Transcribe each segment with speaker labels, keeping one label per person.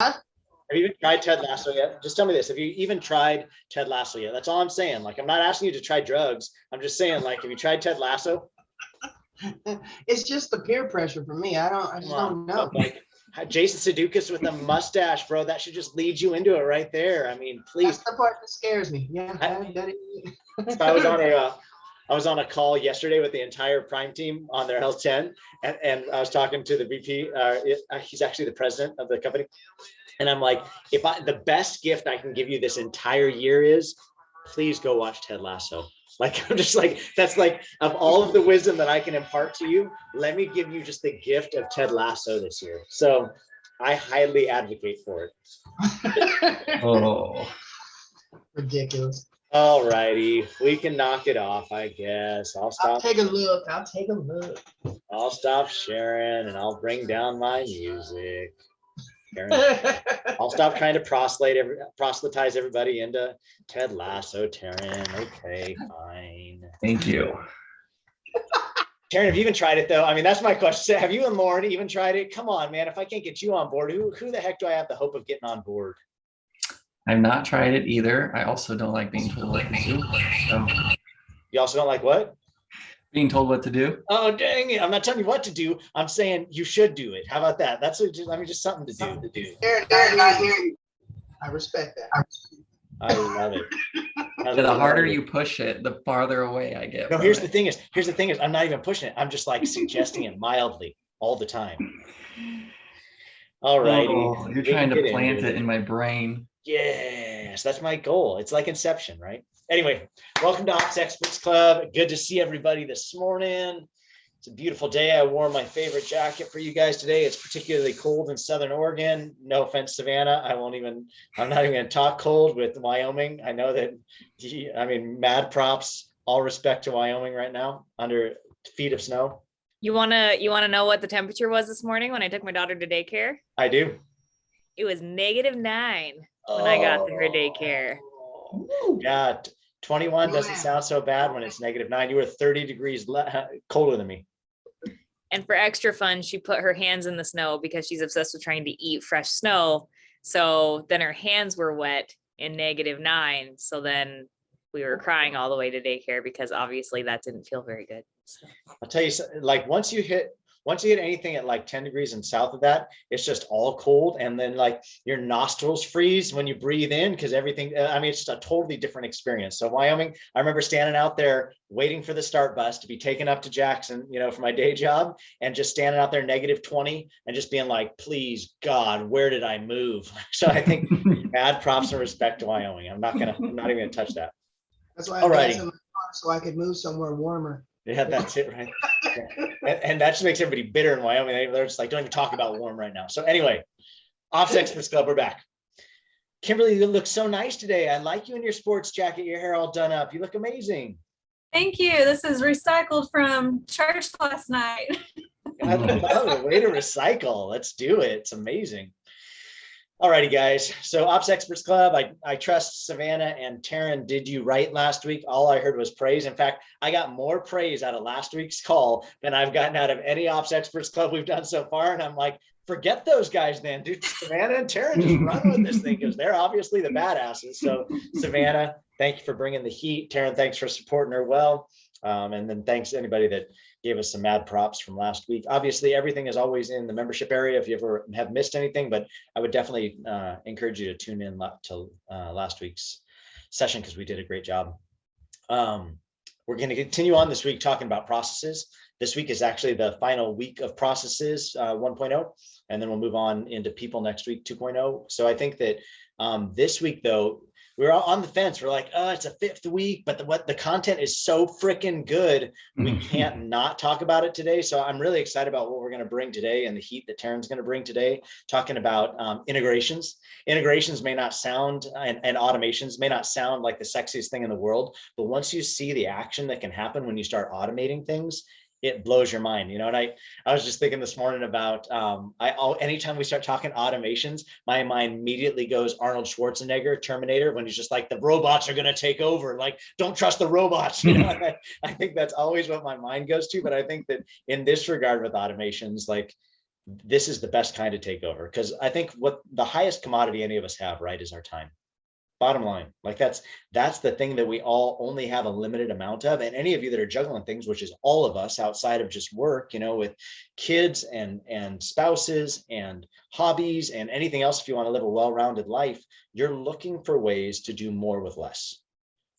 Speaker 1: Have you even tried Ted Lasso yet? Just tell me this. Have you even tried Ted Lasso yet? That's all I'm saying. Like, I'm not asking you to try drugs. I'm just saying, like, have you tried Ted Lasso?
Speaker 2: It's just the peer pressure for me. I just don't know.
Speaker 1: Like, Jason Sudeikis with a mustache, bro. That should just lead you into it right there. I mean, please.
Speaker 2: That's the part that scares me. Yeah,
Speaker 1: So I was on a call yesterday with the entire Prime team on their L10, and I was talking to the VP. He's actually the president of the company, and I'm like, the best gift I can give you this entire year is, please go watch Ted Lasso. Like, I'm just like, that's like, of all of the wisdom that I can impart to you, let me give you just the gift of Ted Lasso this year. So I highly advocate for it.
Speaker 3: Oh,
Speaker 2: ridiculous.
Speaker 1: All righty, we can knock it off, I guess. I'll
Speaker 2: take a look.
Speaker 1: I'll stop sharing and I'll bring down my music. I'll stop trying to proselytize everybody into Ted Lasso, Taryn. Okay, fine.
Speaker 3: thank you.
Speaker 1: Taryn, have you even tried it though? I mean, that's my question. Have you and Lauren even tried it? Come on, man. If I can't get you on board, who the heck do I have the hope of getting on board?
Speaker 3: I've not tried it either. I also don't like being told what to do. So.
Speaker 1: You also don't like what?
Speaker 3: Being told what to do.
Speaker 1: Oh, dang it. I'm not telling you what to do. I'm saying you should do it. How about that? That's just something to do.
Speaker 2: I respect that.
Speaker 1: I love it.
Speaker 3: The harder you push it, the farther away I get.
Speaker 1: No, here's the thing is, I'm not even pushing it. I'm just like suggesting it mildly all the time. All righty.
Speaker 3: Oh, you're trying to plant it in my brain.
Speaker 1: Yes, that's my goal. It's like Inception, right? Anyway, welcome to Ops Experts Club. Good to see everybody this morning. It's a beautiful day. I wore my favorite jacket for you guys today. It's particularly cold in Southern Oregon. No offense, Savannah. I'm not even going to talk cold with Wyoming. I know that, mad props, all respect to Wyoming right now under feet of snow.
Speaker 4: You wanna know what the temperature was this morning when I took my daughter to daycare?
Speaker 1: I do.
Speaker 4: It was -9 when I got to her daycare.
Speaker 1: Yeah, 21 doesn't sound so bad when it's -9. You were 30 degrees colder than me.
Speaker 4: And for extra fun, she put her hands in the snow because she's obsessed with trying to eat fresh snow. So then her hands were wet in -9. So then we were crying all the way to daycare because obviously that didn't feel very good. So.
Speaker 1: I'll tell you, like once you hit anything at like 10 degrees and south of that, it's just all cold. And then like your nostrils freeze when you breathe in because everything, it's just a totally different experience. So Wyoming, I remember standing out there waiting for the start bus to be taken up to Jackson, for my day job, and just standing out there -20 and just being like, please God, where did I move? So I think mad props and respect to Wyoming. I'm not even gonna touch that.
Speaker 2: That's why I got in my car so I could move somewhere warmer.
Speaker 1: Yeah, that's it, right? And that just makes everybody bitter in Wyoming. They're just like, don't even talk about warm right now. So anyway, Ops Experts Club, we're back. Kimberly, you look so nice today. I like you in your sports jacket, your hair all done up. You look amazing.
Speaker 5: Thank you. This is recycled from church last night.
Speaker 1: I love it. Way to recycle. Let's do it. It's amazing. Alrighty, guys. So Ops Experts Club, I trust Savannah and Taryn did you right last week. All I heard was praise. In fact, I got more praise out of last week's call than I've gotten out of any Ops Experts Club we've done so far. And I'm like, forget those guys then, dude. Savannah and Taryn just run with this thing because they're obviously the badasses. So Savannah, thank you for bringing the heat. Taryn, thanks for supporting her well. And then thanks to anybody that gave us some mad props from last week. Obviously, everything is always in the membership area if you ever have missed anything, but I would definitely encourage you to tune in to last week's session because we did a great job. We're going to continue on this week talking about processes. This week is actually the final week of processes 1.0, and then we'll move on into people next week 2.0. So I think that this week, though, we're all on the fence. We're like, oh, it's a 5th week, but the content is so freaking good. We can't not talk about it today. So I'm really excited about what we're going to bring today and the heat that Taryn's going to bring today, talking about integrations. Integrations may not sound, and automations may not sound like the sexiest thing in the world, but once you see the action that can happen when you start automating things, it blows your mind, And I was just thinking this morning about anytime we start talking automations, my mind immediately goes Arnold Schwarzenegger, Terminator, when he's just like, the robots are going to take over. Like, don't trust the robots. I think that's always what my mind goes to. But I think that in this regard with automations, like this is the best kind of takeover. Because I think what the highest commodity any of us have, right, is our time. Bottom line, like that's the thing that we all only have a limited amount of. And any of you that are juggling things, which is all of us outside of just work, you know, with kids and spouses and hobbies and anything else, if you want to live a well-rounded life, you're looking for ways to do more with less.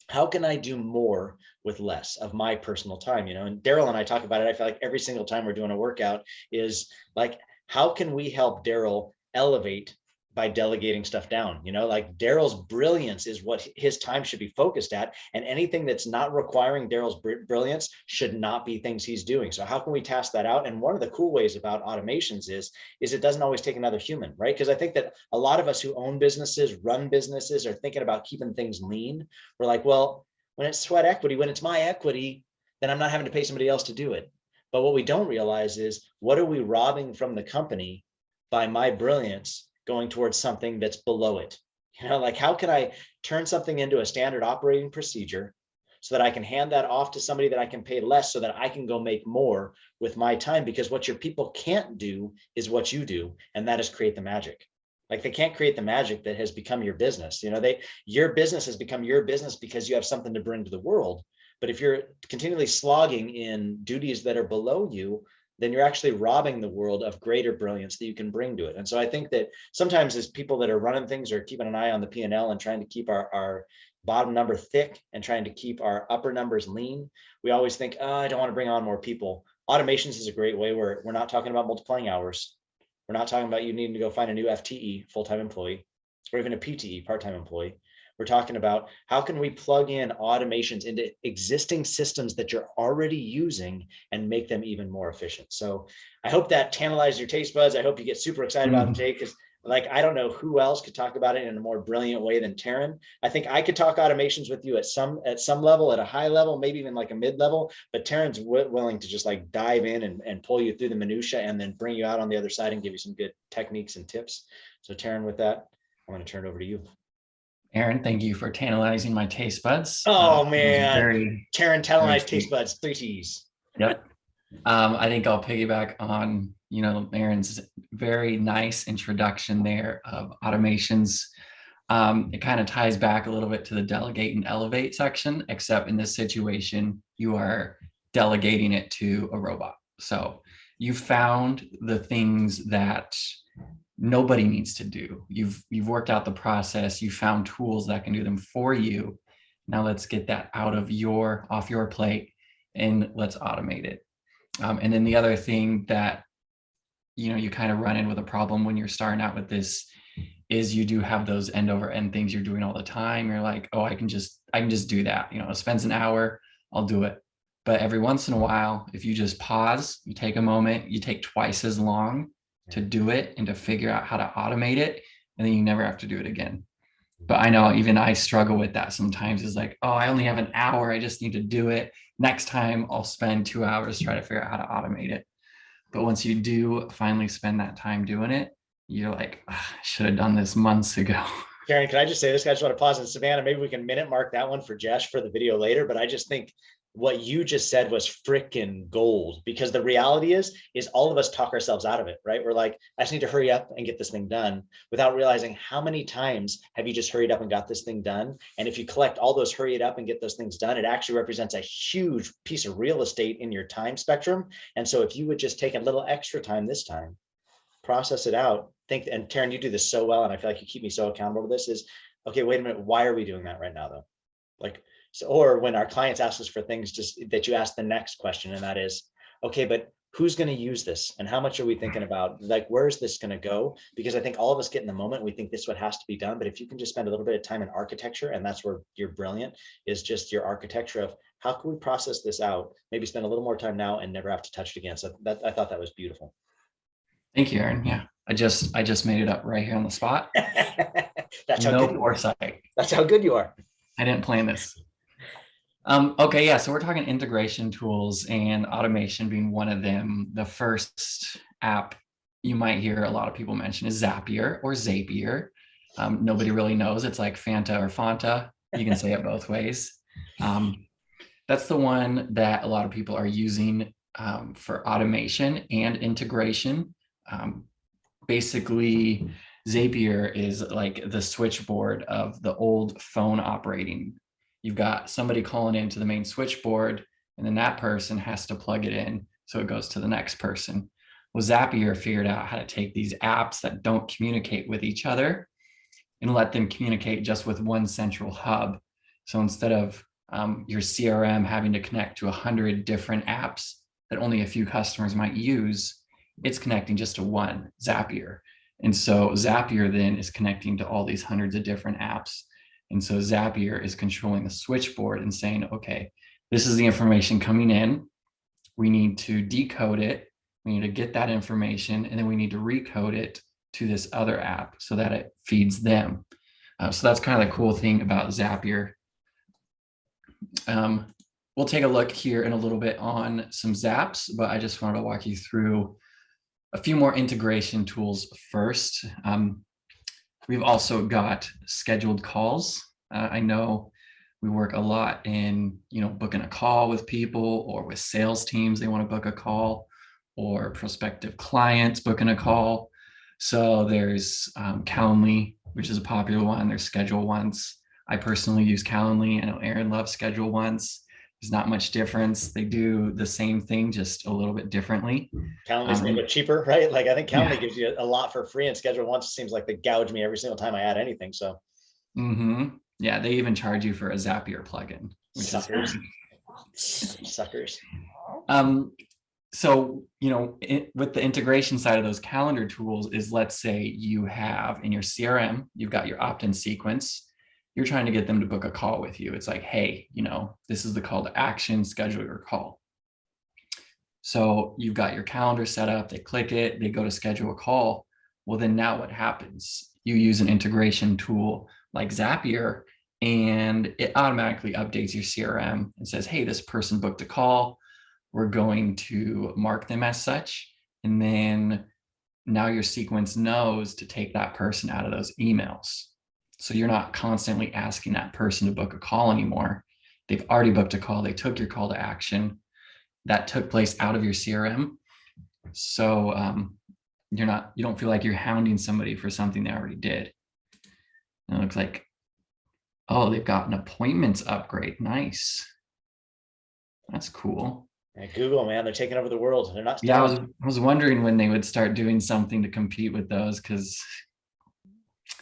Speaker 1: How can I do more with less of my personal time? You know, and Daryl and I talk about it. I feel like every single time we're doing a workout is like, how can we help Daryl elevate by delegating stuff down? You know, like Daryl's brilliance is what his time should be focused at, and anything that's not requiring Daryl's brilliance should not be things he's doing. So how can we task that out? And one of the cool ways about automations is it doesn't always take another human, right? Because I think that a lot of us who own businesses, run businesses, are thinking about keeping things lean. We're like, well, when it's sweat equity, when it's my equity, then I'm not having to pay somebody else to do it. But what we don't realize is, what are we robbing from the company by my brilliance going towards something that's below it? You know, like, how can I turn something into a standard operating procedure so that I can hand that off to somebody that I can pay less so that I can go make more with my time? Because what your people can't do is what you do, and that is create the magic. Like, they can't create the magic that has become your business. You know, your business has become your business because you have something to bring to the world. But if you're continually slogging in duties that are below you, then you're actually robbing the world of greater brilliance that you can bring to it. And so I think that sometimes as people that are running things or keeping an eye on the P&L and trying to keep our bottom number thick and trying to keep our upper numbers lean, we always think, oh, I don't want to bring on more people. Automations is a great way where we're not talking about multiplying hours. We're not talking about you needing to go find a new FTE, full-time employee, or even a PTE, part-time employee. We're talking about how can we plug in automations into existing systems that you're already using and make them even more efficient. So I hope that tantalized your taste buds. I hope you get super excited about it today, because like, I don't know who else could talk about it in a more brilliant way than Taryn. I think I could talk automations with you at some level, at a high level, maybe even like a mid-level, but Taryn's willing to just like dive in and pull you through the minutia and then bring you out on the other side and give you some good techniques and tips. So Taryn, with that, I'm going to turn it over to you.
Speaker 3: Aaron, thank you for tantalizing my taste buds.
Speaker 1: Oh man, Taryn tantalized taste buds, 3 T's.
Speaker 3: Yep. I think I'll piggyback on, you know, Aaron's very nice introduction there of automations. It kind of ties back a little bit to the delegate and elevate section, except in this situation, you are delegating it to a robot. So you found the things that nobody needs to do. You've worked out the process. You found tools that can do them for you. Now let's get that off your plate and let's automate it. And then the other thing that, you know, you kind of run in with a problem when you're starting out with this is you do have those end over end things you're doing all the time. You're like, oh, I can just do that. You know, it spends an hour, I'll do it. But every once in a while, if you just pause, you take a moment, you take twice as long to do it and to figure out how to automate it, and then you never have to do it again. But I know even I struggle with that sometimes. It's like, oh, I only have an hour, I just need to do it. Next time I'll spend 2 hours trying to figure out how to automate it. But once you do finally spend that time doing it, you're like, oh, I should have done this months ago.
Speaker 1: Karen, can I just say this? I just want to pause, and Savannah, maybe we can minute mark that one for Jesh for the video later. But I just think what you just said was freaking gold, because the reality is all of us talk ourselves out of it, right? We're like, I just need to hurry up and get this thing done, without realizing how many times have you just hurried up and got this thing done. And if you collect all those hurry it up and get those things done, it actually represents a huge piece of real estate in your time spectrum. And so if you would just take a little extra time this time, process it out, think, and Taryn, you do this so well, and I feel like you keep me so accountable to this, is, okay, wait a minute, why are we doing that right now though? Like, so, or when our clients ask us for things, just that you ask the next question, and that is, okay, but who's going to use this, and how much are we thinking about, like, where's this going to go? Because I think all of us get in the moment, we think this is what has to be done, but if you can just spend a little bit of time in architecture, and that's where you're brilliant, is just your architecture of how can we process this out, maybe spend a little more time now and never have to touch it again. So that, I thought that was beautiful.
Speaker 3: Thank you, Aaron. Yeah, I just made it up right here on the spot.
Speaker 1: That's how
Speaker 3: no
Speaker 1: good
Speaker 3: foresight.
Speaker 1: That's how good you are.
Speaker 3: I didn't plan this. Okay, yeah, so we're talking integration tools and automation being one of them. The first app you might hear a lot of people mention is Zapier or Zapier. Nobody really knows. It's like Fanta or Fanta. You can say it both ways. That's the one that a lot of people are using for automation and integration. basically Zapier is like the switchboard of the old phone operating. You've got somebody calling into the main switchboard, and then that person has to plug it in so it goes to the next person. Well, Zapier figured out how to take these apps that don't communicate with each other and let them communicate just with one central hub. So instead of your CRM having to connect to 100 different apps that only a few customers might use, it's connecting just to one, Zapier. And so Zapier then is connecting to all these hundreds of different apps. And so Zapier is controlling the switchboard and saying, okay, this is the information coming in. We need to decode it. We need to get that information, and then we need to recode it to this other app so that it feeds them. So that's kind of the cool thing about Zapier. We'll take a look here in a little bit on some Zaps, but I just wanted to walk you through a few more integration tools first. We've also got scheduled calls. I know we work a lot in, booking a call with people, or with sales teams, they want to book a call, or prospective clients booking a call. So there's Calendly, which is a popular one. There's Schedule Once. I personally use Calendly. I know Aaron loves Schedule Once. There's not much difference. They do the same thing, just a little bit differently.
Speaker 1: Calendly's a little bit cheaper, right? Like I think Calendly gives you a lot for free, and Schedule Once seems like they gouge me every single time I add anything. So
Speaker 3: yeah, they even charge you for a Zapier plugin, which
Speaker 1: suckers.
Speaker 3: is
Speaker 1: Suckers.
Speaker 3: So, with the integration side of those calendar tools is, let's say you have in your CRM, you've got your opt-in sequence. You're trying to get them to book a call with you. It's like, hey, this is the call to action, schedule your call. So you've got your calendar set up, they click it, they go to schedule a call. Well, then now what happens? You use an integration tool like Zapier, and it automatically updates your CRM and says, hey, this person booked a call. We're going to mark them as such. And then now your sequence knows to take that person out of those emails. So you're not constantly asking that person to book a call anymore. They've already booked a call. They took your call to action. That took place out of your CRM. So you don't feel like you're hounding somebody for something they already did. And it looks like, oh, they've got an appointments upgrade. Nice. That's cool.
Speaker 1: And Google, man, they're taking over the world. They're not.
Speaker 3: Yeah, I was wondering when they would start doing something to compete with those, because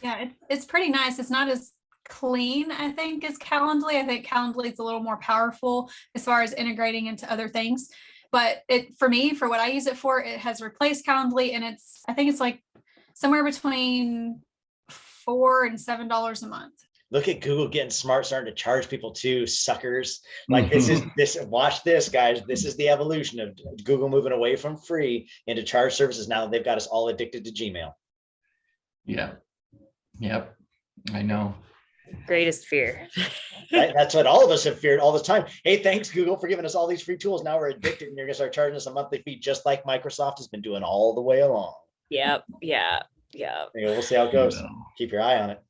Speaker 5: Yeah, it's pretty nice. It's not as clean, I think, as Calendly. I think Calendly is a little more powerful as far as integrating into other things. But for me, for what I use it for, it has replaced Calendly, and I think it's like somewhere between $4 and $7 a month.
Speaker 1: Look at Google getting smart, starting to charge people too, suckers. Like watch this, guys. This is the evolution of Google moving away from free into charge services now that they've got us all addicted to Gmail.
Speaker 3: Yeah. Yep. I know.
Speaker 4: Greatest fear.
Speaker 1: Right? That's what all of us have feared all this time. Hey, thanks Google for giving us all these free tools. Now we're addicted, and you're gonna start charging us a monthly fee, just like Microsoft has been doing all the way along.
Speaker 4: Yep. Yeah.
Speaker 1: We'll see how it goes. Keep your eye on it.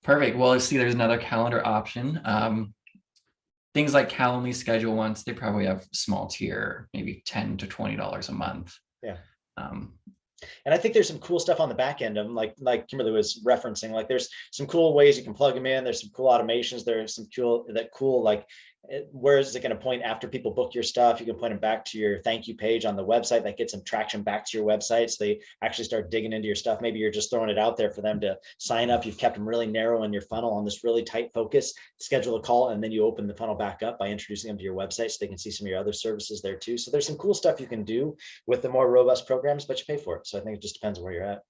Speaker 3: Perfect. Well, let's see, there's another calendar option. Things like Calendly, Schedule Once, they probably have small tier, maybe $10 to $20 a month.
Speaker 1: Yeah. And I think there's some cool stuff on the back end of them, like Kimberly was referencing. Like there's some cool ways you can plug them in. There's some cool automations. There's some cool like where is it going to point after people book your stuff? You can point them back to your thank you page on the website. That gets some traction back to your website, so they actually start digging into your stuff. Maybe you're just throwing it out there for them to sign up. You've kept them really narrow in your funnel on this really tight focus, schedule a call, and then you open the funnel back up by introducing them to your website so they can see some of your other services there too. So there's some cool stuff you can do with the more robust programs, but you pay for it. So I think it just depends where you're at.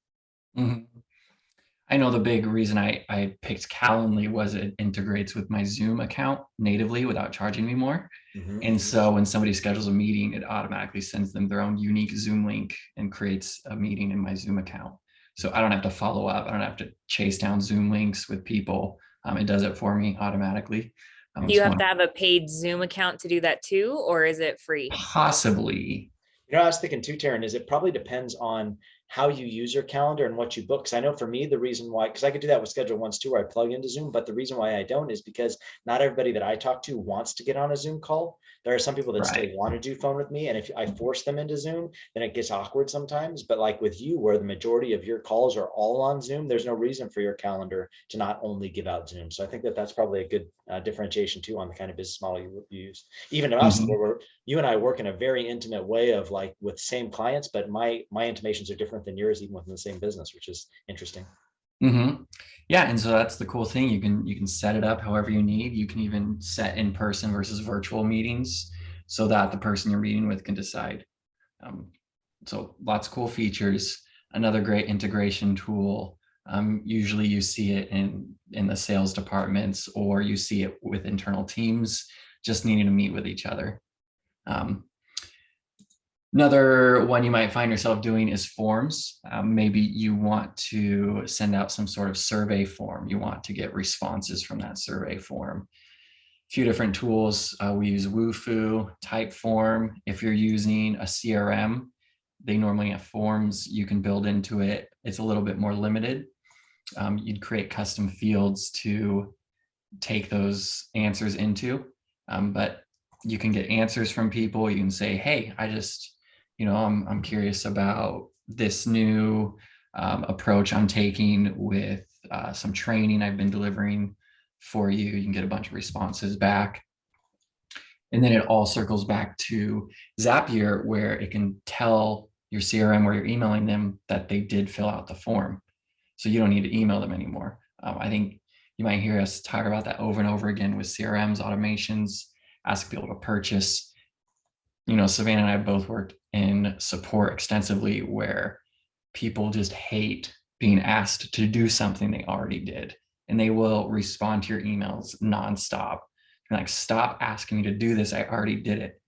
Speaker 3: I know the big reason I picked Calendly was it integrates with my Zoom account natively without charging me more. And so when somebody schedules a meeting, it automatically sends them their own unique Zoom link and creates a meeting in my Zoom account. So I don't have to follow up. I don't have to chase down Zoom links with people. It does it for me automatically.
Speaker 4: Do you have to have a paid Zoom account to do that too, or is it free?
Speaker 3: Possibly.
Speaker 1: I was thinking too, Taryn, is it probably depends on how you use your calendar and what you book. Because I know for me, the reason why, because I could do that with Schedule Ones too, where I plug into Zoom, but the reason why I don't is because not everybody that I talk to wants to get on a Zoom call. There are some people that still
Speaker 3: Right.
Speaker 1: want to do phone with me, and if I force them into Zoom, then it gets awkward sometimes. But like with you, where the majority of your calls are all on Zoom, there's no reason for your calendar to not only give out Zoom. So I think that that's probably a good differentiation too on the kind of business model you use. Even to us, where you and I work in a very intimate way of like with same clients, but my intimations are different than yours, even within the same business, which is interesting.
Speaker 3: Yeah, and so that's the cool thing. You can set it up however you need. You can even set in person versus virtual meetings so that the person you're meeting with can decide. So lots of cool features. Another great integration tool. Usually you see it in the sales departments, or you see it with internal teams just needing to meet with each other. Another one you might find yourself doing is forms. Maybe you want to send out some sort of survey form. You want to get responses from that survey form. A few different tools. We use Wufoo, Typeform. If you're using a CRM, they normally have forms you can build into it. It's a little bit more limited. You'd create custom fields to take those answers into, but you can get answers from people. You can say, hey, I'm curious about this new approach I'm taking with some training I've been delivering for you. You can get a bunch of responses back. And then it all circles back to Zapier, where it can tell your CRM where you're emailing them that they did fill out the form. So you don't need to email them anymore. I think you might hear us talk about that over and over again with CRMs, automations, ask people to purchase. Savannah and I both worked in support extensively, where people just hate being asked to do something they already did, and they will respond to your emails nonstop. You're like, stop asking me to do this. I already did it.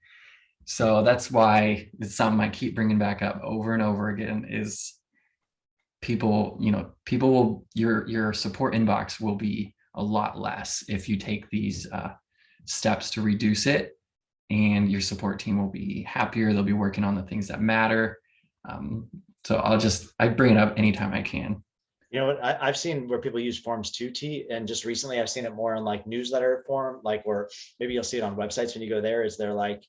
Speaker 3: So that's why it's something I keep bringing back up over and over again is people will, your support inbox will be a lot less if you take these steps to reduce it, and your support team will be happier. They'll be working on the things that matter. So I bring it up anytime I can.
Speaker 1: You know what, I've seen where people use forms too, T, and just recently I've seen it more in like newsletter form, like where maybe you'll see it on websites when you go there, is they're like,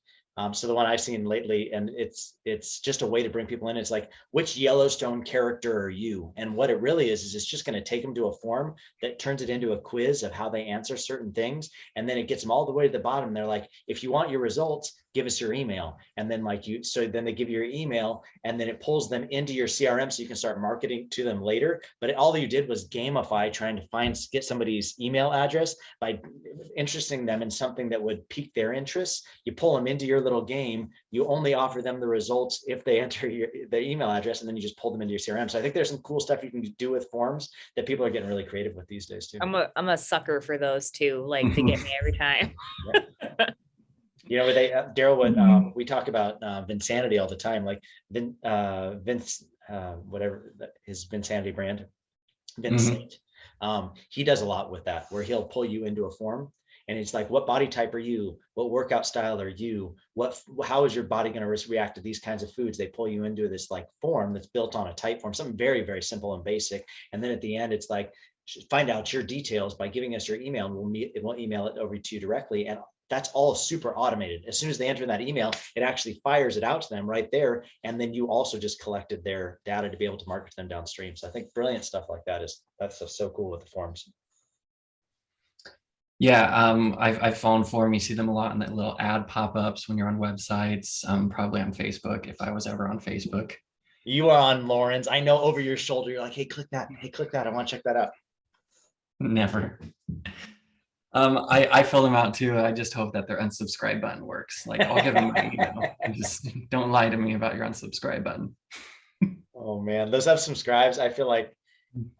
Speaker 1: so the one I've seen lately, and it's just a way to bring people in. It's like, which Yellowstone character are you? And what it really is it's just going to take them to a form that turns it into a quiz of how they answer certain things. And then it gets them all the way to the bottom. They're like, if you want your results, give us your email. And then so then they give you your email, and then it pulls them into your CRM so you can start marketing to them later. But all you did was gamify trying to get somebody's email address by interesting them in something that would pique their interest. You pull them into your little game. You only offer them the results if they enter their email address, and then you just pull them into your CRM. So I think there's some cool stuff you can do with forms that people are getting really creative with these days too.
Speaker 4: I'm a sucker for those too. Like, they get me every time.
Speaker 1: Daryl, what we talk about Vinsanity all the time, like Vince, whatever his Vinsanity brand, Vincent. He does a lot with that, where he'll pull you into a form, and it's like, what body type are you? What workout style are you? How is your body going to react to these kinds of foods? They pull you into this like form that's built on a type form, something very, very simple and basic. And then at the end, it's like, find out your details by giving us your email, and we'll email it over to you directly. And that's all super automated. As soon as they enter that email, it actually fires it out to them right there. And then you also just collected their data to be able to market to them downstream. So I think brilliant stuff like that's so cool with the forms.
Speaker 3: Yeah, I've fallen for them. You see them a lot in that little ad pop-ups when you're on websites, probably on Facebook, if I was ever on Facebook.
Speaker 1: You are on Lauren's. I know, over your shoulder, you're like, hey, click that. Hey, click that. I want to check that out.
Speaker 3: Never. I fill them out too. I just hope that their unsubscribe button works. Like, I'll give them my email. Just don't lie to me about your unsubscribe button.
Speaker 1: Oh man, those unsubscribes, I feel like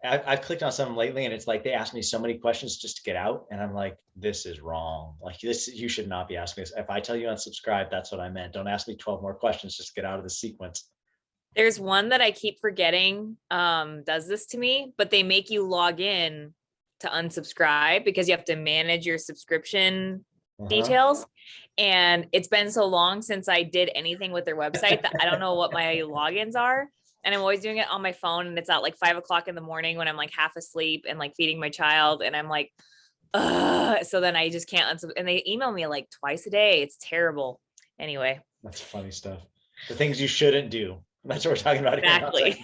Speaker 1: I've clicked on some lately, and it's like they ask me so many questions just to get out, and I'm like, this is wrong. Like, this, you should not be asking this. If I tell you unsubscribe, that's what I meant. Don't ask me 12 more questions just to get out of the sequence.
Speaker 4: There's one that I keep forgetting does this to me, but they make you log in to unsubscribe because you have to manage your subscription details. And it's been so long since I did anything with their website that I don't know what my logins are. and I'm always doing it on my phone, and it's at like 5 o'clock in the morning when I'm like half asleep and like feeding my child, and I'm like, so then I just can't and they email me like twice a day. It's terrible. Anyway.
Speaker 1: That's funny stuff. The things you shouldn't do. That's what we're talking about here.
Speaker 4: Exactly.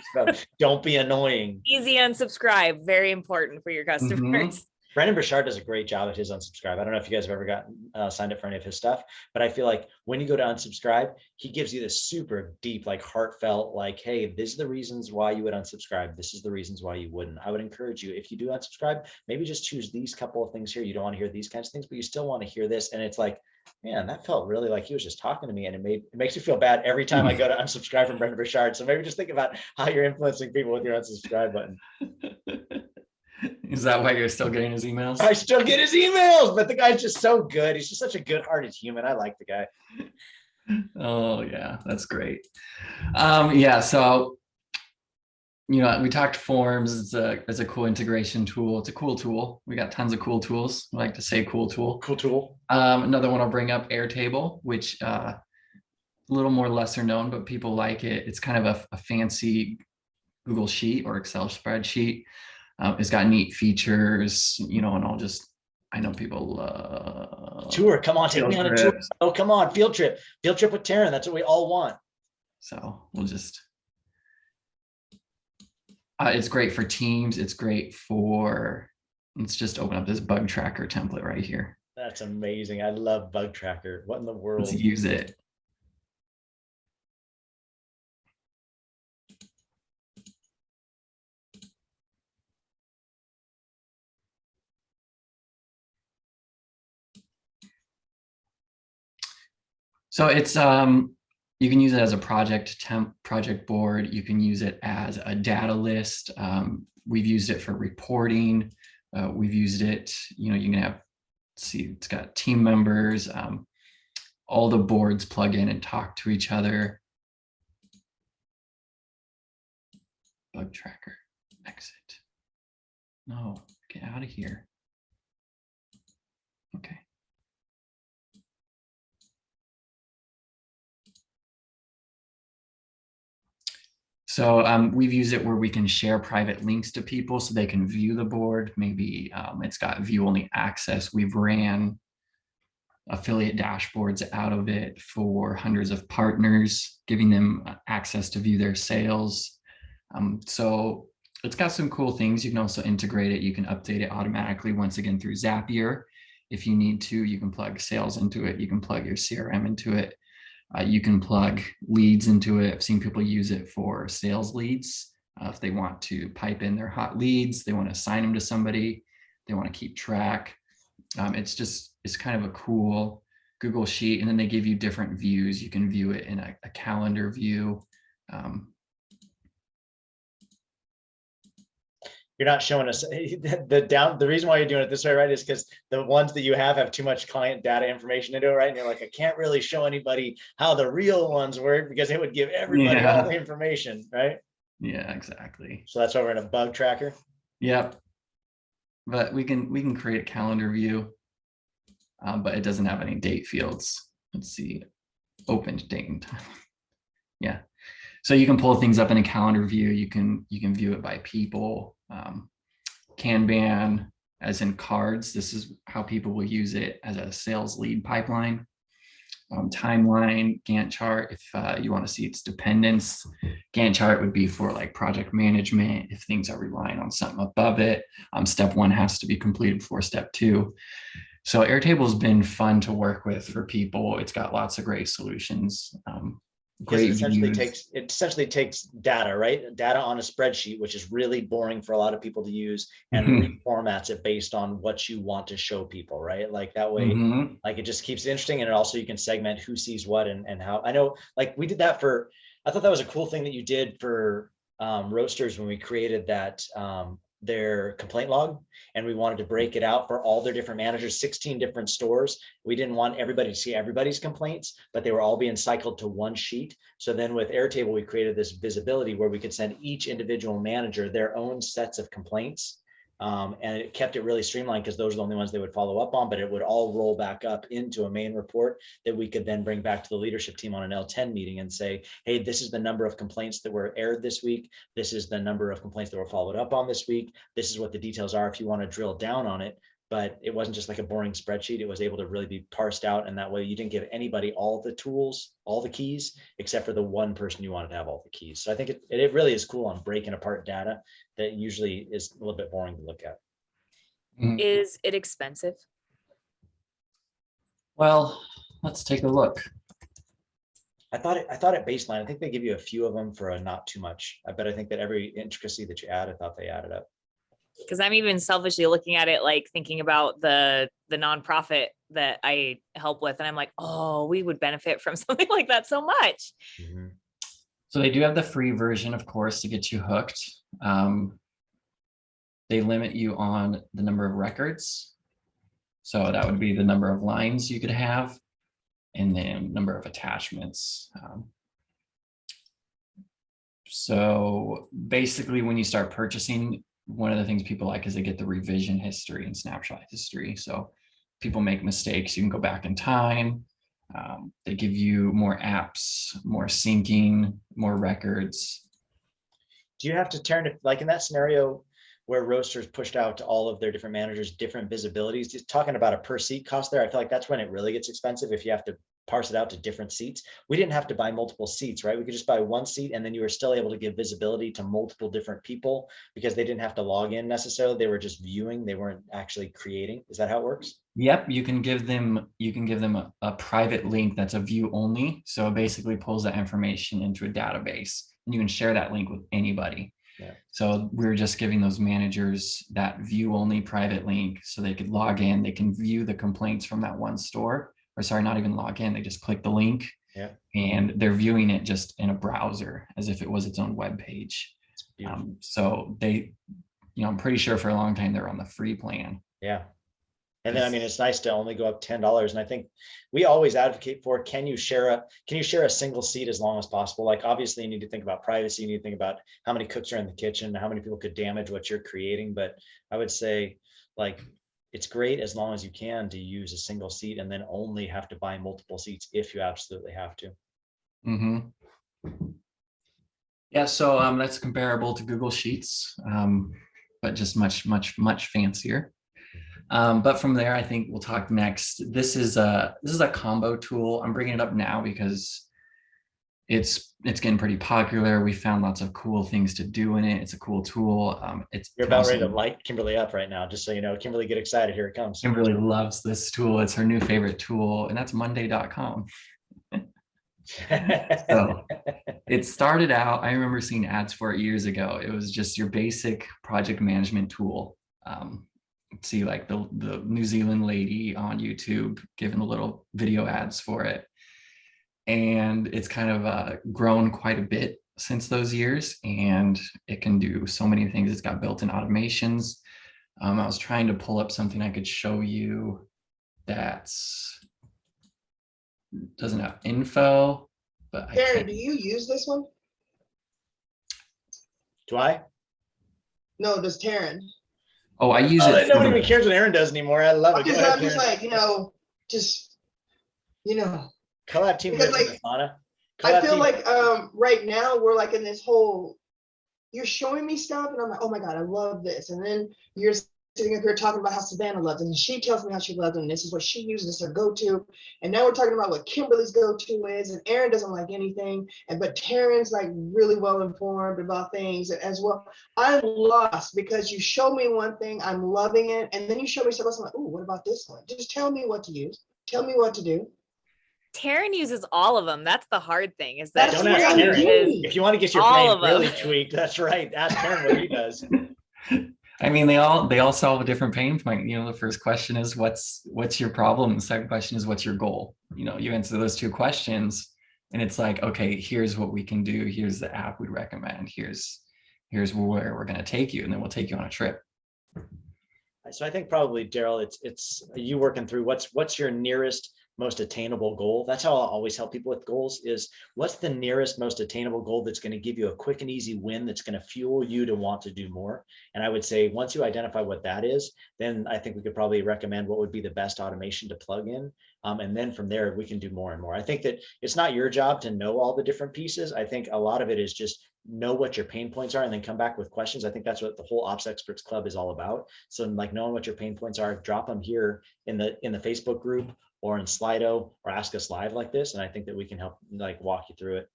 Speaker 1: Don't be annoying.
Speaker 4: Easy unsubscribe. Very important for your customers.
Speaker 1: Brandon Burchard does a great job at his unsubscribe. I don't know if you guys have ever gotten signed up for any of his stuff, but I feel like when you go to unsubscribe, he gives you this super deep, like heartfelt, like, hey, these are the reasons why you would unsubscribe. This is the reasons why you wouldn't. I would encourage you, if you do unsubscribe, maybe just choose these couple of things here. You don't want to hear these kinds of things, but you still want to hear this. And it's like, man, that felt really like he was just talking to me, and it makes me feel bad every time I go to unsubscribe from Brandon Burchard. So maybe just think about how you're influencing people with your unsubscribe button.
Speaker 3: Is that why you're still getting his emails?
Speaker 1: I still get his emails, but the guy's just so good. He's just such a good-hearted human. I like the guy.
Speaker 3: Oh yeah, that's great. Yeah, so we talked forms. It's a cool integration tool. It's a cool tool. We got tons of cool tools. I like to say cool tool.
Speaker 1: Cool tool.
Speaker 3: Another one I'll bring up, Airtable, which a little more lesser known, but people like it. It's kind of a fancy Google Sheet or Excel spreadsheet. It's got neat features, and I know people
Speaker 1: tour. Come on, take me on a tour. Oh, come on, field trip with Taryn. That's what we all want.
Speaker 3: So we'll just, it's great for teams. It's great for, let's just open up this bug tracker template right here.
Speaker 1: That's amazing. I love bug tracker. What in the world?
Speaker 3: Let's use it. So it's you can use it as a project board. You can use it as a data list. We've used it for reporting. We've used it, you can have, see, it's got team members. All the boards plug in and talk to each other. Bug tracker, exit. No, get out of here. Okay. So we've used it where we can share private links to people so they can view the board. Maybe it's got view only access. We've ran affiliate dashboards out of it for hundreds of partners, giving them access to view their sales. So it's got some cool things. You can also integrate it. You can update it automatically, once again, through Zapier. If you need to, you can plug sales into it. You can plug your CRM into it. You can plug leads into it. I've seen people use it for sales leads. If they want to pipe in their hot leads, they want to assign them to somebody, they want to keep track. It's kind of a cool Google Sheet. And then they give you different views. You can view it in a calendar view.
Speaker 1: You're not showing us the reason why you're doing it this way, right, is because the ones that you have too much client data information into it, right? And you're like, I can't really show anybody how the real ones work because it would give everybody all the information, right?
Speaker 3: Yeah, exactly.
Speaker 1: So that's why we're in a bug tracker.
Speaker 3: Yep. But we can create a calendar view, but it doesn't have any date fields. Let's see, opened date and time. Yeah. So you can pull things up in a calendar view. You can view it by people. Kanban, as in cards. This is how people will use it as a sales lead pipeline. Timeline, Gantt chart, if you want to see its dependence. Gantt chart would be for like project management, if things are relying on something above it. Step 1 has to be completed before step 2. So Airtable has been fun to work with for people. It's got lots of great solutions. Great
Speaker 1: it essentially takes data, right? Data on a spreadsheet, which is really boring for a lot of people to use, and reformats it based on what you want to show people, right? Like that way, like it just keeps it interesting. And it also, you can segment who sees what and how. I know, like we did that for, I thought that was a cool thing that you did for Roasters when we created that their complaint log, and we wanted to break it out for all their different managers, 16 different stores. We didn't want everybody to see everybody's complaints, but they were all being cycled to one sheet. So then with Airtable, we created this visibility where we could send each individual manager their own sets of complaints And it kept it really streamlined because those are the only ones they would follow up on, but it would all roll back up into a main report that we could then bring back to the leadership team on an L10 meeting and say, hey, this is the number of complaints that were aired this week. This is the number of complaints that were followed up on this week. This is what the details are if you want to drill down on it. But it wasn't just like a boring spreadsheet. It was able to really be parsed out. And that way you didn't give anybody all the tools, all the keys, except for the one person you wanted to have all the keys. So I think it really is cool on breaking apart data that usually is a little bit boring to look at.
Speaker 4: Is it expensive?
Speaker 3: Well, let's take a look.
Speaker 1: I thought at baseline, I think they give you a few of them for a not too much. But I think that every intricacy that you add, I thought they added up.
Speaker 4: Because I'm even selfishly looking at it, like thinking about the nonprofit that I help with, and I'm like, oh, we would benefit from something like that so much.
Speaker 1: Mm-hmm.
Speaker 3: So they do have the free version, of course, to get you hooked. They limit you on the number of records. So that would be the number of lines you could have, and then number of attachments. So basically, when you start purchasing, one of the things people like is they get the revision history and snapshot history. So people make mistakes, you can go back in time. They give you more apps, more syncing, more records.
Speaker 1: Do you have to turn it, like in that scenario where Roasters pushed out to all of their different managers, different visibilities, just talking about a per seat cost there, I feel like that's when it really gets expensive if you have to parse it out to different seats. We didn't have to buy multiple seats, right? We could just buy one seat and then you were still able to give visibility to multiple different people because they didn't have to log in necessarily. They were just viewing, they weren't actually creating. Is that how it works?
Speaker 3: Yep, you can give them a private link that's a view only. So it basically pulls that information into a database and you can share that link with anybody.
Speaker 1: Yeah.
Speaker 3: So we're just giving those managers that view only private link so they could log in, they can view the complaints from that one store, or sorry, not even log in, they just click the link.
Speaker 1: Yeah.
Speaker 3: And they're viewing it just in a browser as if it was its own web page. So they, I'm pretty sure for a long time they're on the free plan.
Speaker 1: Yeah. And then, I mean, it's nice to only go up $10. And I think we always advocate for, can you share a single seat as long as possible? Like, obviously you need to think about privacy. You need to think about how many cooks are in the kitchen, how many people could damage what you're creating. But I would say, like, it's great as long as you can to use a single seat and then only have to buy multiple seats if you absolutely have to.
Speaker 3: Mm-hmm. Yeah, so that's comparable to Google Sheets, but just much, much, much fancier. But from there, I think we'll talk next. This is a combo tool. I'm bringing it up now because it's getting pretty popular. We found lots of cool things to do in it. It's a cool tool.
Speaker 1: You're about ready to light Kimberly up right now, just so you know. Kimberly, get excited. Here it comes.
Speaker 3: Kimberly loves this tool. It's her new favorite tool, and that's Monday.com. So it started out, I remember seeing ads for it years ago. It was just your basic project management tool. See like the New Zealand lady on YouTube giving the little video ads for it. And it's kind of grown quite a bit since those years, and it can do so many things. It's got built-in automations. I was trying to pull up something I could show you that doesn't have info, but
Speaker 2: Darren, do you use this one?
Speaker 1: Do I?
Speaker 2: No, does Taryn?
Speaker 3: Oh, I use it.
Speaker 1: Nobody even cares what Aaron does anymore. I love it.
Speaker 2: I'm just like,
Speaker 1: Collab Team.
Speaker 2: Because, like, I feel like right now we're like in this whole, you're showing me stuff and I'm like, oh my God, I love this. And then you're sitting up here talking about how Savannah loves it, and she tells me how she loves it, and this is what she uses as her go-to. And now we're talking about what Kimberly's go-to is, and Aaron doesn't like anything, but Taryn's like really well informed about things as well. I'm lost because you show me one thing, I'm loving it, and then you show me something else, I'm like, oh, what about this one? Just tell me what to use. Tell me what to do.
Speaker 4: Taryn uses all of them. That's the hard thing, is that
Speaker 1: don't ask
Speaker 4: Taryn
Speaker 1: Taryn. If you want to get your
Speaker 4: all
Speaker 1: brain really tweaked, that's right. Ask Taryn what he does.
Speaker 3: I mean, they all solve a different pain point. The first question is what's your problem? The second question is what's your goal? You answer those two questions and it's like, okay, here's what we can do. Here's the app we'd recommend. Here's where we're going to take you. And then we'll take you on a trip.
Speaker 1: So I think probably, Daryl, it's you working through what's your nearest, most attainable goal. That's how I'll always help people with goals is what's the nearest most attainable goal that's going to give you a quick and easy win that's going to fuel you to want to do more. And I would say once you identify what that is, then I think we could probably recommend what would be the best automation to plug in. And then from there, we can do more and more. I think that it's not your job to know all the different pieces. I think a lot of it is just know what your pain points are and then come back with questions. I think that's what the whole Ops Experts Club is all about. So like knowing what your pain points are, drop them here in the Facebook group or in Slido or ask us live like this. And I think that we can help like walk you through it.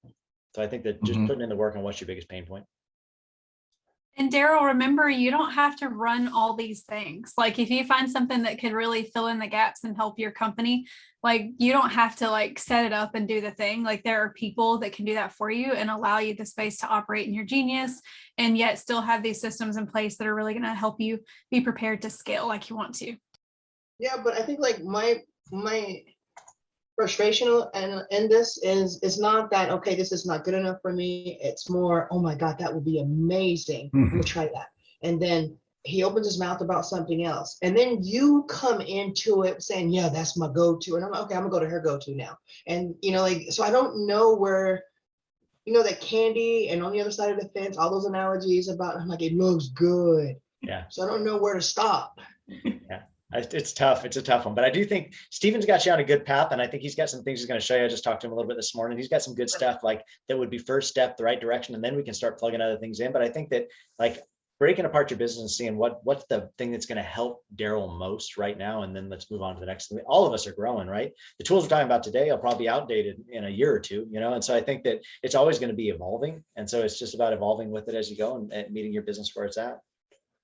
Speaker 1: So I think that just putting in the work on what's your biggest pain point.
Speaker 5: And Daryl, remember, you don't have to run all these things. Like if you find something that could really fill in the gaps and help your company, like you don't have to like set it up and do the thing. Like there are people that can do that for you and allow you the space to operate in your genius and yet still have these systems in place that are really going to help you be prepared to scale like you want to.
Speaker 2: Yeah, but I think like my frustration and this is not that, okay, this is not good enough for me. It's more, oh my God, that would be amazing. I'm gonna try that. And then he opens his mouth about something else. And then you come into it saying, yeah, that's my go-to. And I'm like, okay, I'm gonna go to her go-to now. And like, so I don't know where, that candy and on the other side of the fence, all those analogies about, I'm like, it looks good.
Speaker 1: Yeah.
Speaker 2: So I don't know where to stop.
Speaker 1: Yeah. It's tough. It's a tough one, but I do think Steven's got you on a good path. And I think he's got some things he's going to show you. I just talked to him a little bit this morning. He's got some good stuff like that would be first step, the right direction. And then we can start plugging other things in. But I think that like breaking apart your business and seeing what's the thing that's going to help Daryl most right now. And then let's move on to the next thing. All of us are growing, right? The tools we're talking about today will probably be outdated in a year or two, And so I think that it's always going to be evolving. And so it's just about evolving with it as you go and meeting your business where it's at.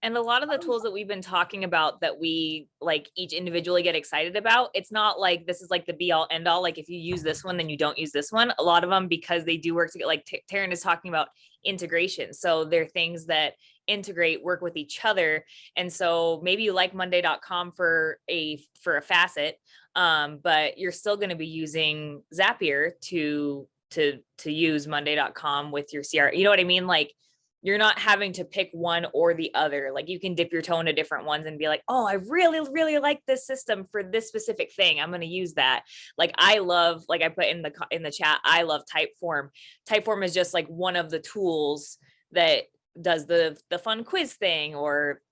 Speaker 4: And a lot of the tools that we've been talking about that we like each individually get excited about, it's not like this is like the be all end all. Like if you use this one, then you don't use this one. A lot of them, because they do work together, like Taryn is talking about integration. So they're things that integrate, work with each other. And so maybe you like Monday.com for a facet, but you're still going to be using Zapier to use Monday.com with your CR. You know what I mean? Like, you're not having to pick one or the other. Like you can dip your toe into different ones and be like, oh, I really, really like this system for this specific thing. I'm going to use that. Like I love, like I put in the chat, I love Typeform. Typeform is just like one of the tools that does the fun quiz thing or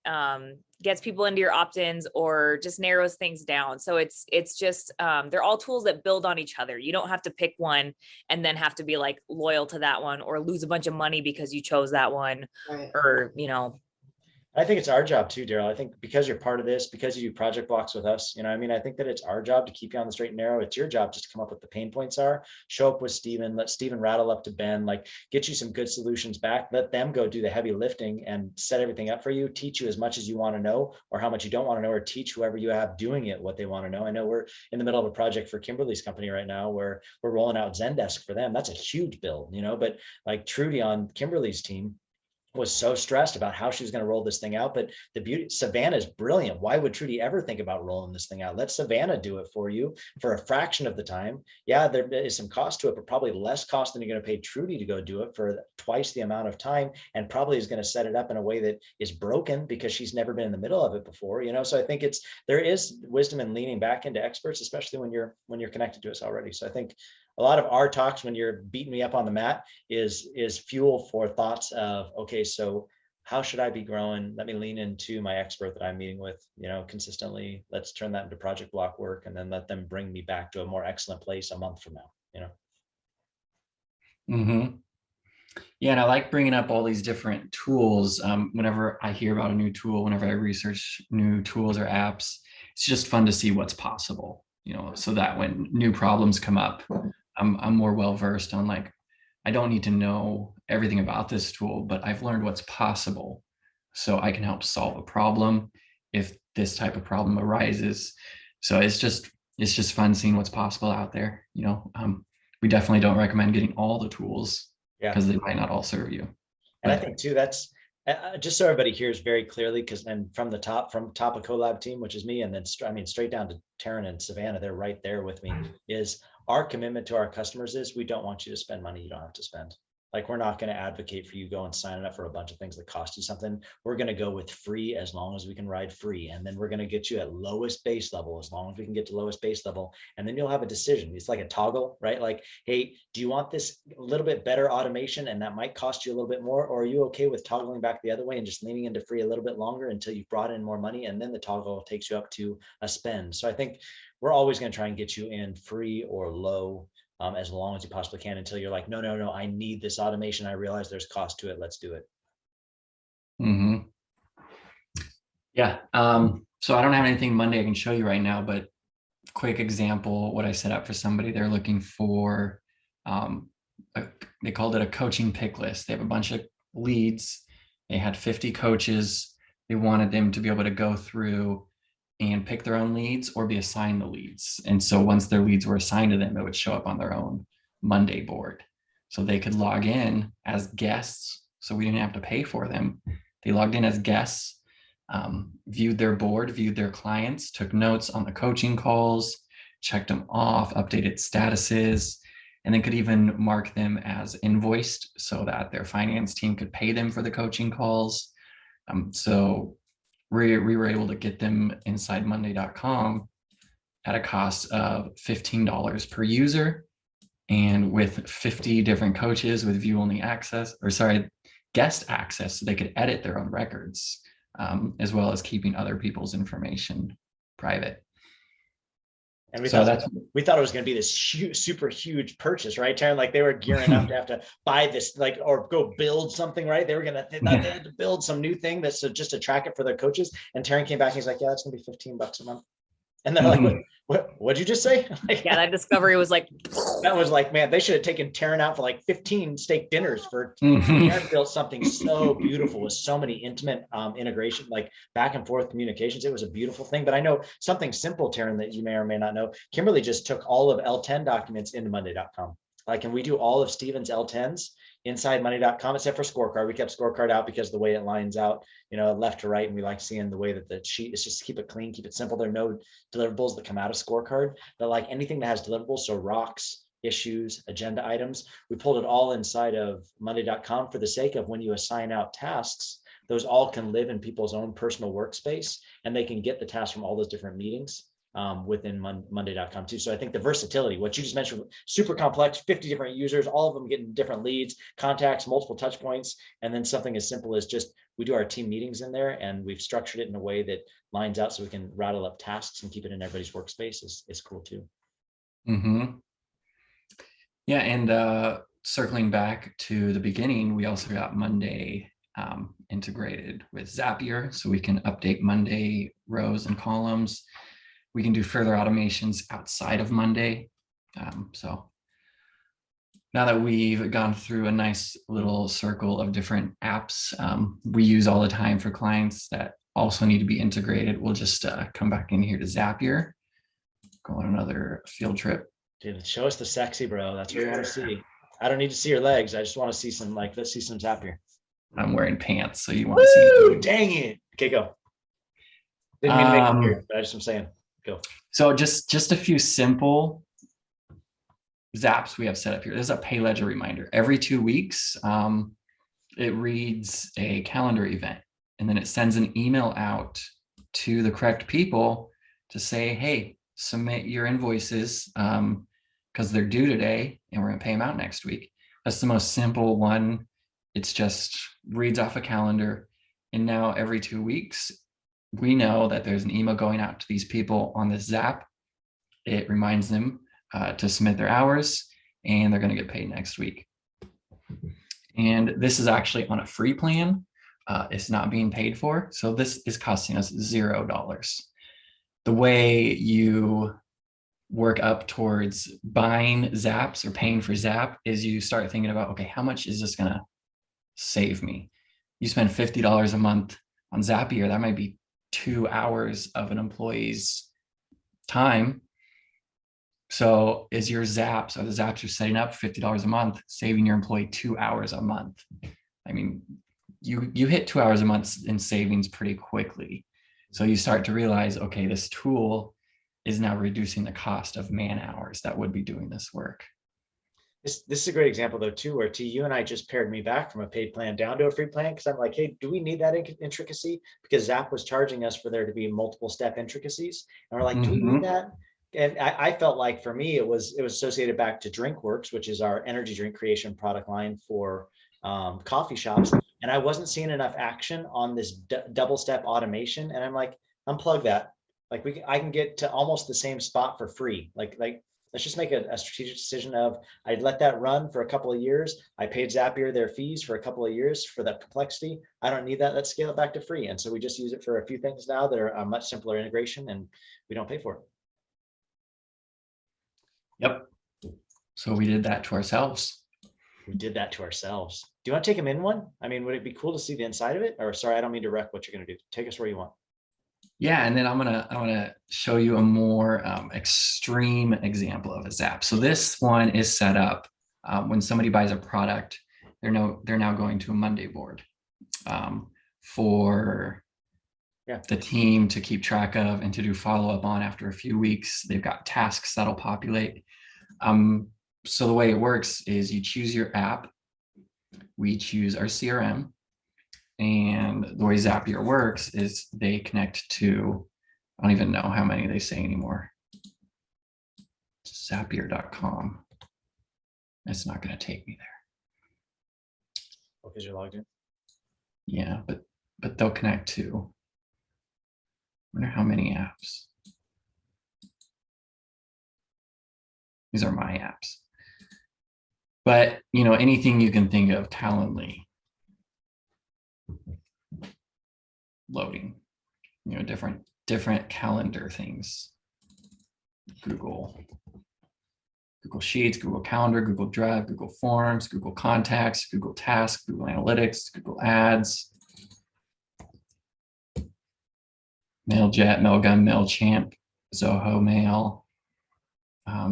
Speaker 4: gets people into your opt-ins or just narrows things down. So it's just they're all tools that build on each other. You don't have to pick one and then have to be like loyal to that one or lose a bunch of money because you chose that one. Right. Or
Speaker 1: I think it's our job too, Daryl. I think because you're part of this, because you do project blocks with us, I think that it's our job to keep you on the straight and narrow. It's your job just to come up with the pain points are, show up with Steven, let Steven rattle up to Ben, like get you some good solutions back, let them go do the heavy lifting and set everything up for you, teach you as much as you want to know or how much you don't want to know, or teach whoever you have doing it what they want to know. I know we're in the middle of a project for Kimberly's company right now where we're rolling out Zendesk for them. That's a huge build, but like Trudy on Kimberly's team was so stressed about how she was going to roll this thing out. But the beauty, Savannah is brilliant. Why would Trudy ever think about rolling this thing out? Let Savannah do it for you for a fraction of the time. Yeah, there is some cost to it, but probably less cost than you're going to pay Trudy to go do it for twice the amount of time, and probably is going to set it up in a way that is broken because she's never been in the middle of it before. So I think there is wisdom in leaning back into experts, especially when you're connected to us already. So I think a lot of our talks when you're beating me up on the mat is fuel for thoughts of, okay, so how should I be growing? Let me lean into my expert that I'm meeting with, consistently. Let's turn that into project block work and then let them bring me back to a more excellent place a month from now,
Speaker 3: Yeah, and I like bringing up all these different tools. Whenever I hear about a new tool, whenever I research new tools or apps, it's just fun to see what's possible, so that when new problems come up, I'm more well-versed on like, I don't need to know everything about this tool, but I've learned what's possible. So I can help solve a problem if this type of problem arises. So it's just fun seeing what's possible out there. We definitely don't recommend getting all the tools because they might not all serve you.
Speaker 1: And I think too, that's just so everybody hears very clearly, because then from top of Collab Team, which is me, and then straight down to Taryn and Savannah, they're right there with me, is our commitment to our customers is we don't want you to spend money you don't have to spend. Like, we're not going to advocate for you going signing up for a bunch of things that cost you something. We're going to go with free as long as we can ride free. And then we're going to get you at lowest base level as long as we can get to lowest base level. And then you'll have a decision. It's like a toggle, right? Like, hey, do you want this a little bit better automation? And that might cost you a little bit more. Or are you okay with toggling back the other way and just leaning into free a little bit longer until you've brought in more money? And then the toggle takes you up to a spend. So I think we're always going to try and get you in free or low as long as you possibly can, until you're like, no, I need this automation. I realize there's cost to it. Let's do it.
Speaker 3: Mm-hmm. Yeah. So I don't have anything Monday I can show you right now, but quick example, what I set up for somebody, they're looking for, they called it a coaching pick list. They have a bunch of leads. They had 50 coaches. They wanted them to be able to go through and pick their own leads or be assigned the leads. And so once their leads were assigned to them, it would show up on their own Monday board. So they could log in as guests. So we didn't have to pay for them. They logged in as guests, viewed their board, viewed their clients, took notes on the coaching calls, checked them off, updated statuses, and then could even mark them as invoiced so that their finance team could pay them for the coaching calls. So we were able to get them inside Monday.com at a cost of $15 per user, and with 50 different coaches with view-only access, or sorry, guest access, so they could edit their own records, as well as keeping other people's information private.
Speaker 1: And we thought it was going to be this super huge purchase, right, Taryn? Like, they were gearing up to have to buy this, like, or go build something, right? They had to build some new thing that's just to track it for their coaches. And Taryn came back and he's like, yeah, that's going to be $15 a month. And they're like, what'd you just say? Like,
Speaker 4: Yeah, that discovery was like,
Speaker 1: that was like, man, they should have taken Taryn out for like 15 steak dinners for Taryn built something so beautiful with so many intimate integration, like back and forth communications. It was a beautiful thing. But I know something simple, Taryn, that you may or may not know. Kimberly just took all of L10 documents into Monday.com. Like, and we do all of Steven's L10s inside Monday.com, except for scorecard. We kept scorecard out because of the way it lines out, left to right. And we like seeing the way that the sheet is, just keep it clean, keep it simple. There are no deliverables that come out of scorecard, but like anything that has deliverables, so rocks, issues, agenda items, we pulled it all inside of Monday.com for the sake of when you assign out tasks, those all can live in people's own personal workspace, and they can get the tasks from all those different meetings within Monday.com too. So I think the versatility, what you just mentioned, super complex, 50 different users, all of them getting different leads, contacts, multiple touch points, and then something as simple as just, we do our team meetings in there, and we've structured it in a way that lines out so we can rattle up tasks and keep it in everybody's workspace is cool too.
Speaker 3: Mm-hmm. Yeah, and circling back to the beginning, we also got Monday integrated with Zapier, so we can update Monday rows and columns. We can do further automations outside of Monday. So now that we've gone through a nice little circle of different apps we use all the time for clients that also need to be integrated, we'll just come back in here to Zapier, go on another field trip.
Speaker 1: Dude, show us the sexy, bro. That's what we want to see. I don't need to see your legs. I just want to see some, like, let's see some Zapier.
Speaker 3: I'm wearing pants, so you want to see.
Speaker 1: Dang it. Okay, go. Didn't mean to make it weird, but I just am saying. Go.
Speaker 3: So just a few simple zaps we have set up here. There's a pay ledger reminder. Every 2 weeks, it reads a calendar event, and then it sends an email out to the correct people to say, hey, submit your invoices because they're due today and we're going to pay them out next week. That's the most simple one. It's just reads off a calendar. And now every 2 weeks, we know that there's an email going out to these people on this Zap. It reminds them to submit their hours, and they're going to get paid next week. And this is actually on a free plan. It's not being paid for. So this is costing us $0. The way you work up towards buying Zaps or paying for Zap is you start thinking about, okay, how much is this going to save me? You spend $50 a month on Zapier, that might be 2 hours of an employee's time. So is your Zaps, or the Zaps you're setting up $50 a month, saving your employee 2 hours a month? I mean, you hit 2 hours a month in savings pretty quickly. So you start to realize, okay, this tool is now reducing the cost of man hours that would be doing this work.
Speaker 1: This is a great example though too, where you and I just paired me back from a paid plan down to a free plan because I'm like, hey, do we need that intricacy? Because Zap was charging us for there to be multiple step intricacies, and we're like, do we need that? And I felt like for me it was associated back to DrinkWorks, which is our energy drink creation product line for coffee shops, and I wasn't seeing enough action on this double step automation, and I'm like, unplug that. Like I can get to almost the same spot for free. Like let's just make a strategic decision of I'd let that run for a couple of years. I paid Zapier their fees for a couple of years for that complexity. I don't need that. Let's scale it back to free. And so we just use it for a few things now that are a much simpler integration, and we don't pay for it.
Speaker 3: Yep. So we did that to ourselves.
Speaker 1: We did that to ourselves. Do you want to take them in one? I mean, would it be cool to see the inside of it? Or sorry, I don't mean to wreck what you're going to do. Take us where you want.
Speaker 3: Yeah, and then I'm gonna show you a more extreme example of a Zap. So this one is set up when somebody buys a product, they're now going to a Monday board for the team to keep track of and to do follow up on after a few weeks. They've got tasks that'll populate. So the way it works is you choose your app, we choose our CRM. And the way Zapier works is they connect to, I don't even know how many they say anymore. Zapier.com. It's not going to take me there.
Speaker 1: Because you're logged in.
Speaker 3: Yeah, but they'll connect to, I wonder how many apps. These are my apps. But, you know, anything you can think of, Calendly, loading, you know, different calendar things, Google Sheets, Google Calendar, Google Drive, Google Forms, Google Contacts, Google Tasks, Google Analytics, Google Ads, MailJet, Mailgun, MailChimp, Zoho Mail.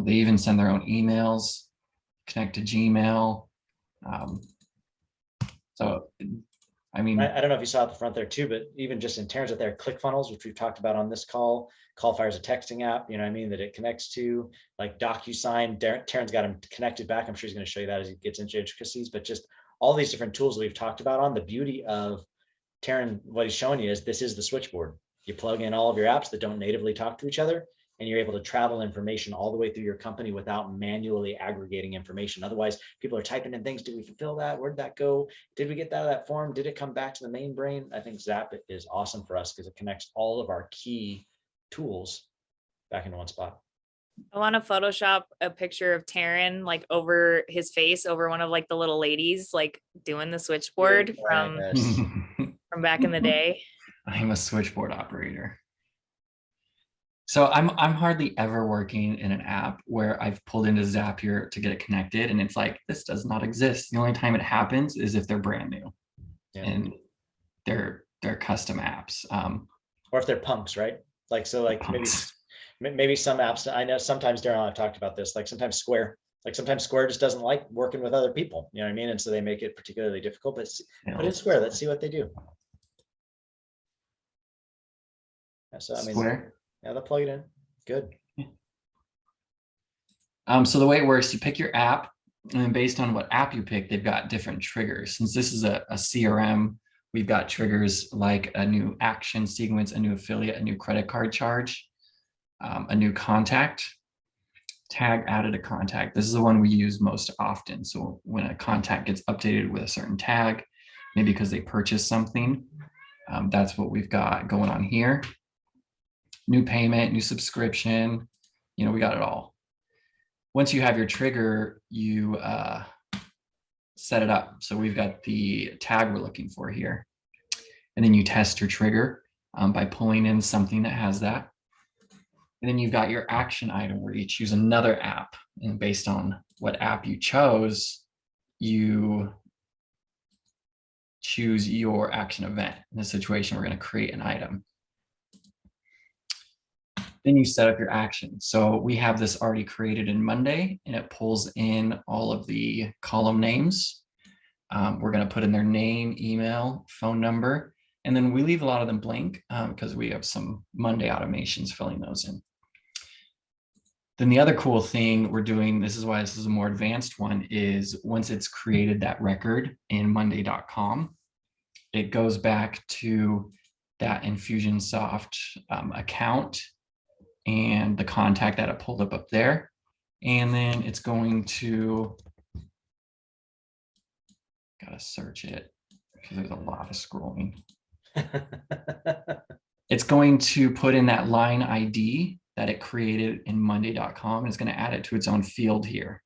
Speaker 3: They even send their own emails, connect to Gmail. So I mean,
Speaker 1: I don't know if you saw at the front there too, but even just in terms of their ClickFunnels, which we've talked about on this call, Callfire is a texting app, you know what I mean, that it connects to, like DocuSign. Taryn's got him connected back. I'm sure he's going to show you that as he gets into intricacies, but just all these different tools that we've talked about on. The beauty of Taryn, what he's showing you is this is the switchboard. You plug in all of your apps that don't natively talk to each other, and you're able to travel information all the way through your company without manually aggregating information. Otherwise, people are typing in things. Did we fulfill that? Where'd that go? Did we get that out of that form? Did it come back to the main brain? I think Zap is awesome for us because it connects all of our key tools back into one spot.
Speaker 4: I want to Photoshop a picture of Taryn like over his face over one of like the little ladies like doing the switchboard from back in the day.
Speaker 3: I'm a switchboard operator. So I'm hardly ever working in an app where I've pulled into Zapier to get it connected and it's like, this does not exist. The only time it happens is if they're brand new and they're custom apps.
Speaker 1: Or if they're punks, right? Like, so like maybe some apps, I know sometimes Daryl and I've talked about this, like sometimes Square just doesn't like working with other people, you know what I mean? And so they make it particularly difficult, but put in Square, let's see what they do. So I mean,
Speaker 3: Square.
Speaker 1: Yeah, they'll plug it in. Good.
Speaker 3: So the way it works, you pick your app, and then based on what app you pick, they've got different triggers. Since this is a CRM, we've got triggers like a new action sequence, a new affiliate, a new credit card charge, a new contact, tag added a contact. This is the one we use most often. So when a contact gets updated with a certain tag, maybe because they purchased something, that's what we've got going on here. New payment, new subscription, you know, we got it all. Once you have your trigger, you set it up. So we've got the tag we're looking for here. And then you test your trigger by pulling in something that has that. And then you've got your action item where you choose another app. And based on what app you chose, you choose your action event. In this situation, we're going to create an item. Then you set up your action. So we have this already created in Monday, and it pulls in all of the column names. We're going to put in their name, email, phone number, and then we leave a lot of them blank because we have some Monday automations filling those in. Then the other cool thing we're doing, this is why this is a more advanced one, is once it's created that record in monday.com, it goes back to that Infusionsoft account and the contact that it pulled up there. And then it's going to, gotta search it because there's a lot of scrolling. It's going to put in that line ID that it created in monday.com, and it's going to add it to its own field here.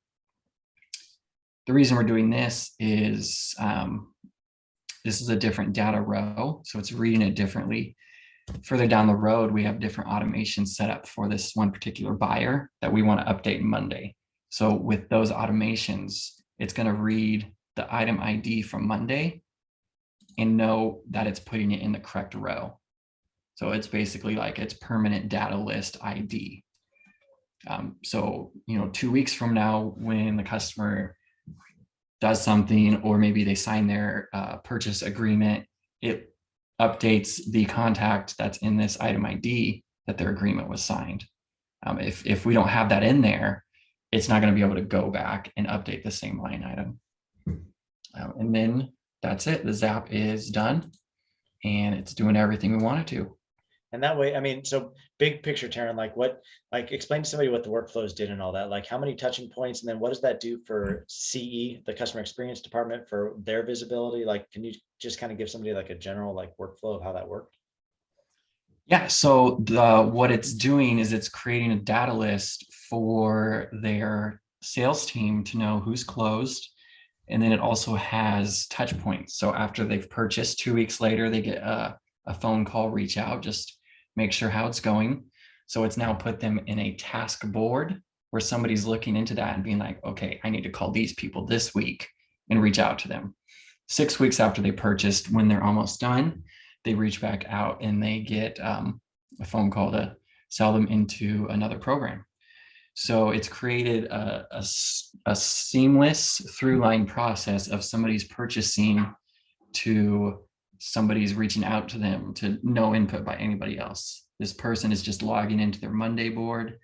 Speaker 3: The reason we're doing this is a different data row, so it's reading it differently. Further down the road, we have different automations set up for this one particular buyer that we want to update Monday. So with those automations, it's going to read the item ID from Monday and know that it's putting it in the correct row. So it's basically like its permanent data list ID. So, 2 weeks from now, when the customer does something, or maybe they sign their purchase agreement, it updates the contact that's in this item ID that their agreement was signed. If we don't have that in there, it's not going to be able to go back and update the same line item. And then that's it. The Zap is done and it's doing everything we want it to.
Speaker 1: And that way, I mean, so big picture, Taryn, explain to somebody what the workflows did and all that, like how many touching points, and then what does that do for CE, the customer experience department, for their visibility? Like, can you just kind of give somebody like a general workflow of how that worked?
Speaker 3: Yeah, so what it's doing is it's creating a data list for their sales team to know who's closed. And then it also has touch points. So after they've purchased, 2 weeks later, they get a phone call, reach out, just make sure how it's going. So it's now put them in a task board where somebody's looking into that and being like, okay, I need to call these people this week and reach out to them. 6 weeks after they purchased, when they're almost done, they reach back out and they get a phone call to sell them into another program. So it's created a seamless through line process of somebody's purchasing to somebody's reaching out to them, to no input by anybody else. This person is just logging into their Monday board.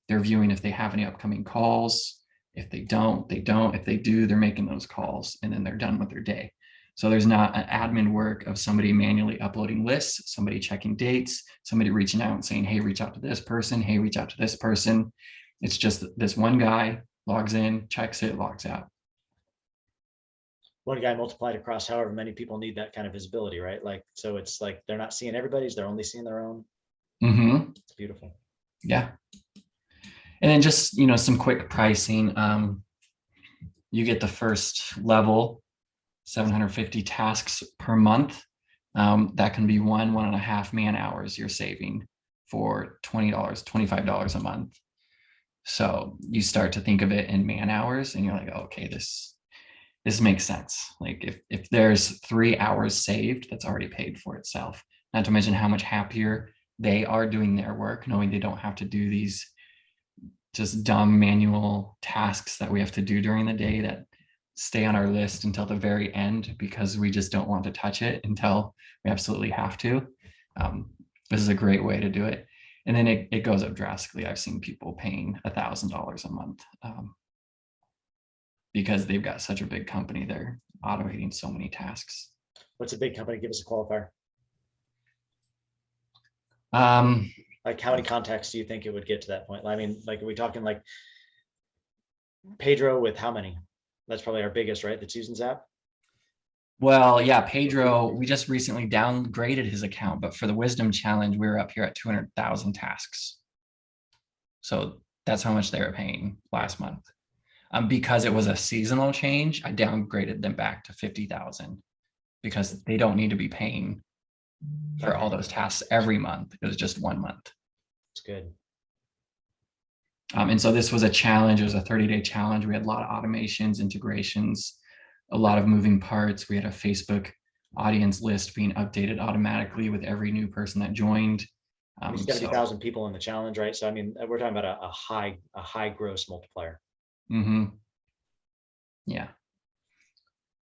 Speaker 3: They're viewing if they have any upcoming calls. If they don't, they don't. If they do, they're making those calls and then they're done with their day. So there's not an admin work of somebody manually uploading lists, somebody checking dates, somebody reaching out and saying, hey, reach out to this person. Hey, reach out to this person. It's just this one guy logs in, checks it, logs out.
Speaker 1: One guy multiplied across however many people need that kind of visibility, right? So it's like they're not seeing everybody's, they're only seeing their own.
Speaker 3: Mm-hmm.
Speaker 1: It's beautiful.
Speaker 3: Yeah. And then just, some quick pricing. You get the first level, 750 tasks per month. That can be 1.5 man hours you're saving for $20, $25 a month. So you start to think of it in man hours and you're like, oh, okay, this makes sense. Like if there's 3 hours saved, that's already paid for itself. Not to mention how much happier they are doing their work, knowing they don't have to do these just dumb manual tasks that we have to do during the day that stay on our list until the very end because we just don't want to touch it until we absolutely have to. This is a great way to do it. And then it goes up drastically. I've seen people paying $1,000 a month because they've got such a big company. They're automating so many tasks.
Speaker 1: What's a big company? Give us a qualifier. Like how many contacts do you think it would get to that point? I mean, are we talking like Pedro with how many? That's probably our biggest, right? That's using Zap.
Speaker 3: Well, yeah, Pedro, we just recently downgraded his account, but for the Wisdom Challenge, we were up here at 200,000 tasks. So that's how much they were paying last month. Because it was a seasonal change, I downgraded them back to 50,000 because they don't need to be paying for all those tasks every month. It was just 1 month.
Speaker 1: It's good.
Speaker 3: And so this was a challenge. It was a 30-day challenge. We had a lot of automations, integrations, a lot of moving parts. We had a Facebook audience list being updated automatically with every new person that joined.
Speaker 1: There's got to be 1,000 people in the challenge, right? So I mean, we're talking about a high gross multiplier.
Speaker 3: Mm-hmm. Yeah.